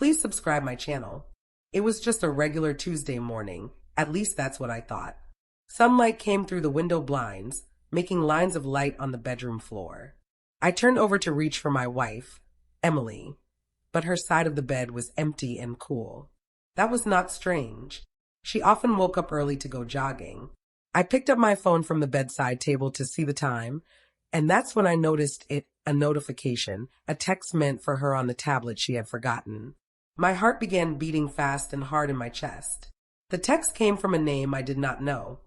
Please subscribe my channel. It was just a regular Tuesday morning. At least that's what I thought. Sunlight came through the window blinds, making lines of light on the bedroom floor. I turned over to reach for my wife, Emily, but her side of the bed was empty and cool. That was not strange. She often woke up early to go jogging. I picked up my phone from the bedside table to see the time, and that's when I noticed a notification, a text meant for her on the tablet she had forgotten. My heart began beating fast and hard in my chest. The text came from a name I did not know,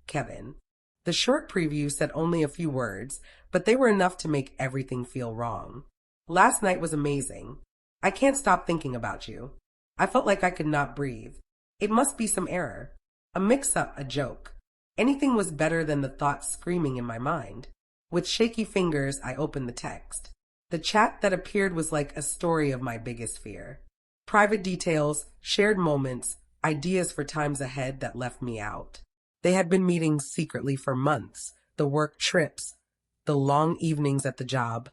Kevin. The short preview said only a few words, but they were enough to make everything feel wrong. Last night was amazing. I can't stop thinking about you. I felt like I could not breathe. It must be some error. A mix-up, a joke. Anything was better than the thoughts screaming in my mind. With shaky fingers, I opened the text. The chat that appeared was like a story of my biggest fear. Private details, shared moments, ideas for times ahead that left me out. They had been meeting secretly for months, the work trips, the long evenings at the job,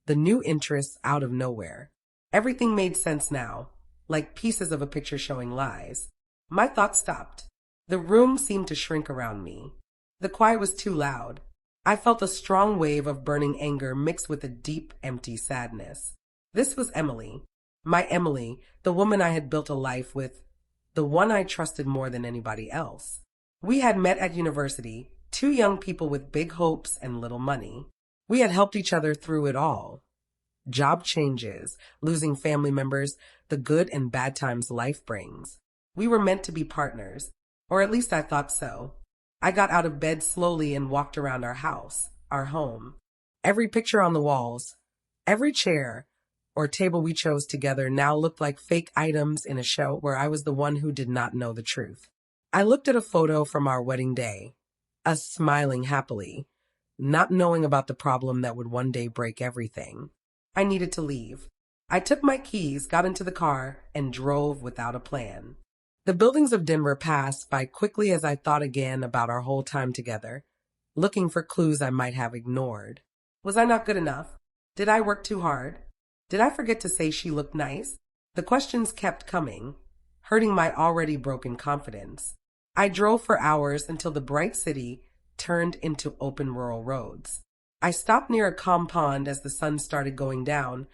the new interests out of nowhere. Everything made sense now, like pieces of a picture showing lies. My thoughts stopped. The room seemed to shrink around me. The quiet was too loud. I felt a strong wave of burning anger mixed with a deep, empty sadness. This was Emily. My Emily, the woman I had built a life with, the one I trusted more than anybody else. We had met at university, two young people with big hopes and little money. We had helped each other through it all. Job changes, losing family members, the good and bad times life brings. We were meant to be partners, or at least I thought so. I got out of bed slowly and walked around our house, our home. Every picture on the walls, every chair or table we chose together now looked like fake items in a show where I was the one who did not know the truth. I looked at a photo from our wedding day, us smiling happily, not knowing about the problem that would one day break everything. I needed to leave. I took my keys, got into the car, and drove without a plan. The buildings of Denver passed by quickly as I thought again about our whole time together, looking for clues I might have ignored. Was I not good enough? Did I work too hard? Did I forget to say she looked nice? The questions kept coming, hurting my already broken confidence. I drove for hours until the bright city turned into open rural roads. I stopped near a calm pond as the sun started going down,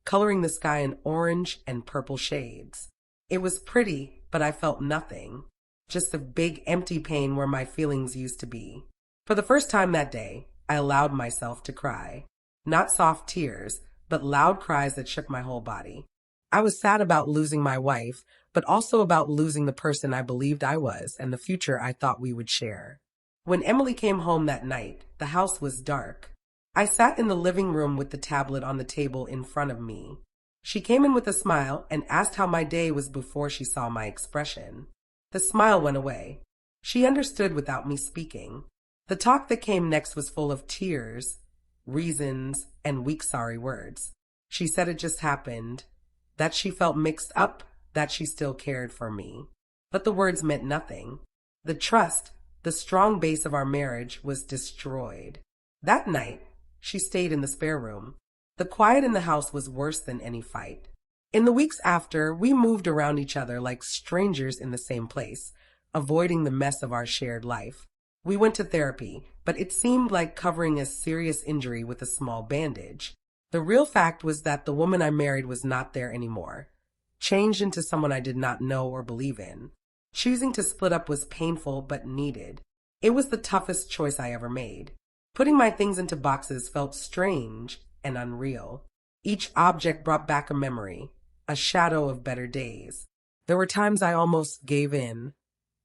coloring the sky in orange and purple shades. It was pretty, but I felt nothing, just a big empty pain where my feelings used to be. For the first time that day, I allowed myself to cry. Not soft tears, but loud cries that shook my whole body. I was sad about losing my wife, but also about losing the person I believed I was and the future I thought we would share. When Emily came home that night, the house was dark. I sat in the living room with the tablet on the table in front of me. She came in with a smile and asked how my day was before she saw my expression. The smile went away. She understood without me speaking. The talk that came next was full of tears, reasons, and weak sorry words. She said it just happened, that she felt mixed up, that she still cared for me. But the words meant nothing. The trust, the strong base of our marriage, was destroyed. That night, she stayed in the spare room. The quiet in the house was worse than any fight. In the weeks after, we moved around each other like strangers in the same place, avoiding the mess of our shared life. We went to therapy, but it seemed like covering a serious injury with a small bandage. The real fact was that the woman I married was not there anymore, changed into someone I did not know or believe in. Choosing to split up was painful but needed. It was the toughest choice I ever made. Putting my things into boxes felt strange and unreal. Each object brought back a memory, a shadow of better days. There were times I almost gave in,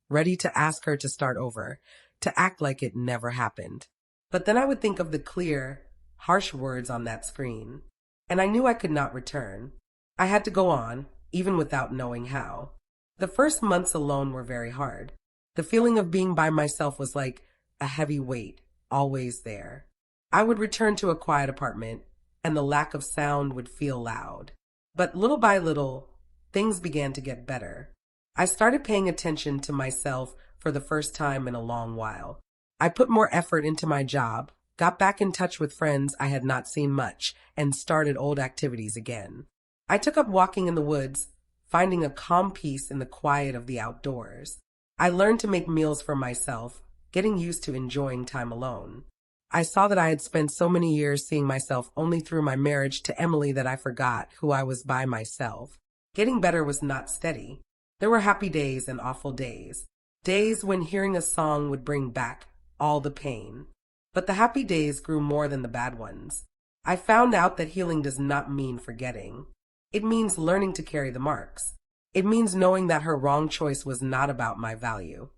ready to ask her to start over, to act like it never happened. But then I would think of the clear, harsh words on that screen, and I knew I could not return. I had to go on, even without knowing how. The first months alone were very hard. The feeling of being by myself was like a heavy weight, always there. I would return to a quiet apartment, and the lack of sound would feel loud. But little by little, things began to get better. I started paying attention to myself for the first time in a long while. I put more effort into my job, got back in touch with friends I had not seen much, and started old activities again. I took up walking in the woods, finding a calm peace in the quiet of the outdoors. I learned to make meals for myself, getting used to enjoying time alone. I saw that I had spent so many years seeing myself only through my marriage to Emily that I forgot who I was by myself. Getting better was not steady. There were happy days and awful days. Days when hearing a song would bring back all the pain. But the happy days grew more than the bad ones. I found out that healing does not mean forgetting. It means learning to carry the marks. It means knowing that her wrong choice was not about my value,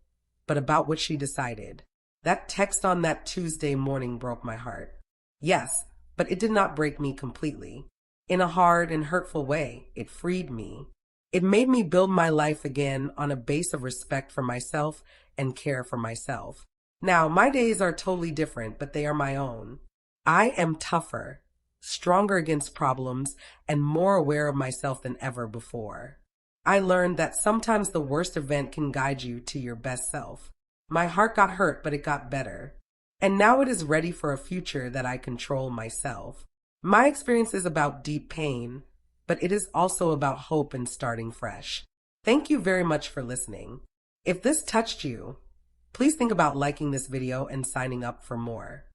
but about what she decided. That text on that Tuesday morning broke my heart. Yes, but it did not break me completely. In a hard and hurtful way, it freed me. It made me build my life again on a base of respect for myself and care for myself. Now, my days are totally different, but they are my own. I am tougher, stronger against problems, and more aware of myself than ever before. I learned that sometimes the worst event can guide you to your best self. My heart got hurt, but it got better. And now it is ready for a future that I control myself. My experience is about deep pain, but it is also about hope and starting fresh. Thank you very much for listening. If this touched you, please think about liking this video and signing up for more.